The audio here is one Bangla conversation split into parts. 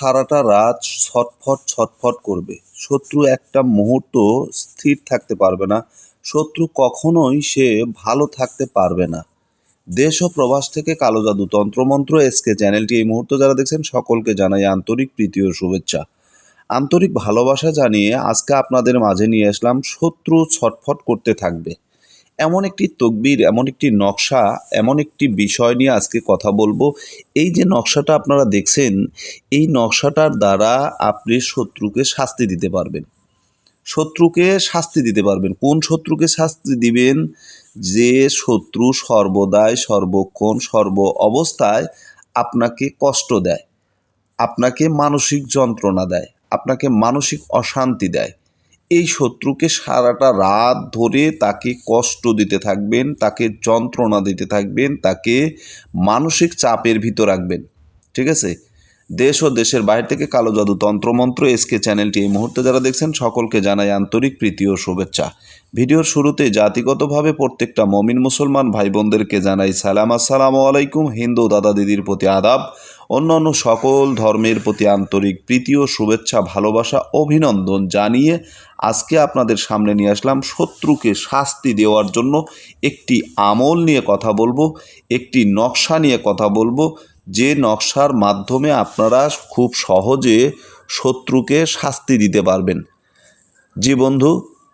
সারাটা রাত ছটফট ছটফট করবে। শত্রু একটা মুহূর্ত স্থির থাকতে পারবে না। শত্রু কখনোই সে ভালো থাকতে পারবে না। দেশ ও প্রবাস থেকে কালো জাদু তন্ত্রমন্ত্র এসকে চ্যানেলটি এই মুহূর্তে যারা দেখছেন সকলকে জানাই আন্তরিক প্রীতি ও শুভেচ্ছা, আন্তরিক ভালোবাসা জানিয়ে আজকে আপনাদের মাঝে নিয়ে আসলাম শত্রু ছটফট করতে থাকবে এমন একটি তকবির, এমন একটি নকশা, এমন একটি বিষয় নিয়ে আজকে কথা বলবো। এই যে নকশাটা আপনারা দেখছেন, এই নকশাটার দ্বারা আপনি শত্রুকে শাস্তি দিতে পারবেন। শত্রুকে শাস্তি দিতে পারবেন। কোন শত্রুকে শাস্তি দিবেন? যে শত্রু সর্বদাই সর্বক্ষণ সর্ব অবস্থায় আপনাকে কষ্ট দেয়, আপনাকে মানসিক যন্ত্রণা দেয়, আপনাকে মানসিক অশান্তি দেয়। এই শত্রুকে সারাটা রাত ধরে তাকে কষ্ট দিতে থাকবেন, তাকে যন্ত্রণা দিতে থাকবেন, তাকে মানসিক চাপের ভিতর রাখবেন। ঠিক আছে? দেশ ও দেশের বাইরে থেকে কালো জাদু তন্ত্রমন্ত্র এসকে চ্যানেলটি এই মুহূর্তে যারা দেখছেন সকলকে জানাই আন্তরিক প্রীতি ও শুভেচ্ছা। ভিডিওর শুরুতে জাতিগতভাবে প্রত্যেকটা মমিন মুসলমান ভাই বোনদেরকে জানাই সালাম, আসসালামু আলাইকুম। হিন্দু দাদা দিদির প্রতি আদাব, অন্যান্য সকল ধর্মের প্রতি আন্তরিক প্রীতি ও শুভেচ্ছা, ভালোবাসা, অভিনন্দন জানিয়ে আজকে আপনাদের সামনে নিয়ে আসলাম শত্রুকে শাস্তি দেওয়ার জন্য একটি আমল নিয়ে কথা বলবো, একটি নকশা নিয়ে কথা বলবো, যে নকশার মাধ্যমে আপনারা খুব সহজে শত্রুকে শাস্তি দিতে পারবেন। জি বন্ধু,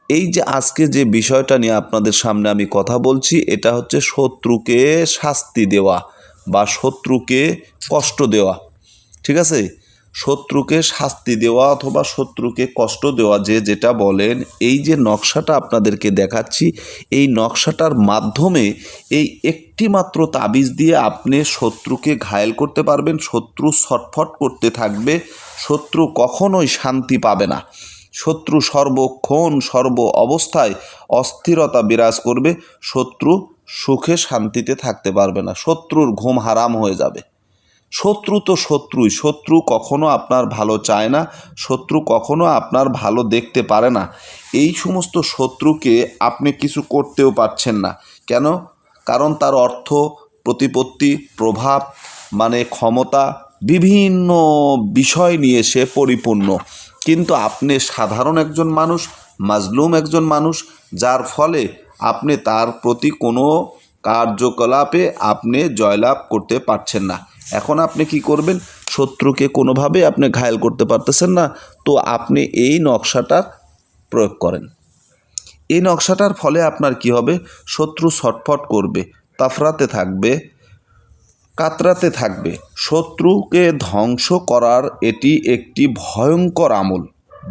এই যে আজকে যে বিষয়টা নিয়ে আপনাদের সামনে আমি কথা বলছি, এটা হচ্ছে শত্রুকে শাস্তি দেওয়া বা শত্রুকে কষ্ট দেওয়া। ঠিক আছে? শত্রুকে শাস্তি দেওয়া অথবা শত্রুকে কষ্ট দেওয়া, যেটা বলেন, এই যে নকশাটা আপনাদেরকে দেখাচ্ছি, এই নকশাটার মাধ্যমে এই একটি মাত্র তাবিজ দিয়ে আপনি শত্রুকে ঘায়েল করতে পারবেন। শত্রু ছটফট করতে থাকবে, শত্রু কখনোই শান্তি পাবে না। শত্রু সর্বক্ষণ সর্ব অবস্থায় অস্থিরতা বিরাজ করবে। শত্রু সুখে শান্তিতে থাকতে পারবে না। শত্রুর ঘুম হারাম হয়ে যাবে। শত্রু তো শত্রুই, শত্রু কখনো আপনার ভালো চায় না, শত্রু কখনো আপনার ভালো দেখতে পারে না। এই সমস্ত শত্রুকে আপনি কিছু করতেও পারছেন না। কেন? কারণ তার অর্থ, প্রতিপত্তি, প্রভাব, ক্ষমতা, বিভিন্ন বিষয় নিয়ে সে পরিপূর্ণ। কিন্তু আপনি সাধারণ একজন মানুষ, মাজলুম একজন মানুষ, যার ফলে আপনি তার প্রতি কোনো কার্যকলাপে আপনি জয়লাভ করতে পারছেন না। এখন আপনি কি করবেন? শত্রুকে কোনোভাবে আপনি ঘায়েল করতে পারতেছেন না, তো আপনি এই নকশাটার প্রয়োগ করেন। এই নকশাটার ফলে আপনার কি হবে? শত্রু ছটফট করবে, তাফরাতে থাকবে, কাতরাতে থাকবে। শত্রুকে ধ্বংস করার এটি একটি ভয়ঙ্কর আমল।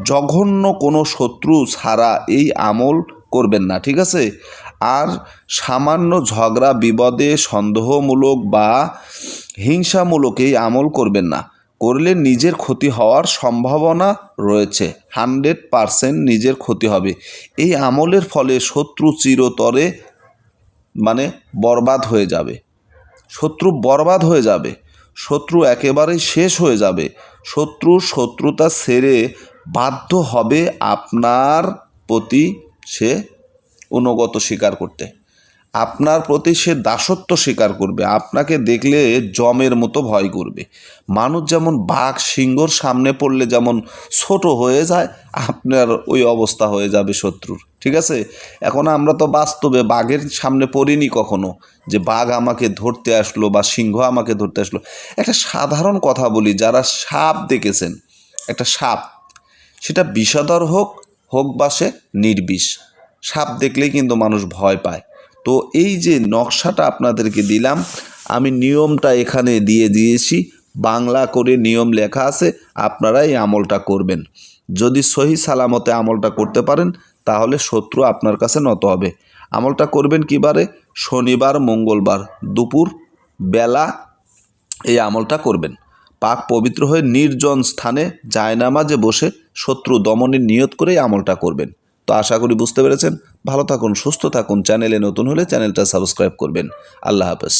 জঘন্য কোনো শত্রু ছাড়া এই আমল করবেন না। ঠিক আছে? আর সামান্য ঝগড়া বিবাদে সন্দেহমূলক বা হিংসামূলক এই আমল করবেন না। করলে নিজের ক্ষতি হওয়ার সম্ভাবনা রয়েছে। 100% নিজের ক্ষতি হবে। এই আমলের ফলে শত্রু চিরতরে বরবাদ হয়ে যাবে। শত্রু বরবাদ হয়ে যাবে। শত্রু একেবারেই শেষ হয়ে যাবে। শত্রুতা ছেড়ে বাধ্য হবে আপনার প্রতি সে অনুগত স্বীকার করতে। আপনার প্রতি সে দাসত্ব স্বীকার করবে। আপনাকে দেখলে যমের মতো ভয় করবে। মানুষ যেমন বাঘ সিংহর সামনে পড়লে যেমন ছোট হয়ে যায়, আপনার ওই অবস্থা হয়ে যাবে শত্রুর। ঠিক আছে? এখন আমরা তো বাস্তবে বাঘের সামনে পড়িনি কখনো, যে বাঘ আমাকে ধরতে আসলো বা সিংহ আমাকে ধরতে আসলো। একটা সাধারণ কথা বলি, যারা সাপ দেখেছেন, একটা সাপ, সেটা বিষধর হোক বা সে নির্বিষ, সাপ দেখলেই কিন্তু মানুষ ভয় পায়। তো এই যে নকশাটা আপনাদেরকে দিলাম, আমি নিয়মটা এখানে দিয়ে দিয়েছি, বাংলা করে নিয়ম লেখা আছে। আপনারা এই আমলটা করবেন। যদি সহি সালামতে আমলটা করতে পারেন, তাহলে শত্রু আপনার কাছে নত হবে। আমলটা করবেন কিবারে? শনিবার, মঙ্গলবার দুপুর বেলা এই আমলটা করবেন। পাক পবিত্র হয়ে নির্জন স্থানে জায়নামাজে বসে শত্রু দমনের নিয়ত করে এই আমলটা করবেন। তো আশা করি বুঝতে পেরেছেন। ভালো থাকুন, সুস্থ থাকুন। চ্যানেলে নতুন হলে চ্যানেলটা সাবস্ক্রাইব করবেন। আল্লাহ হাফেজ।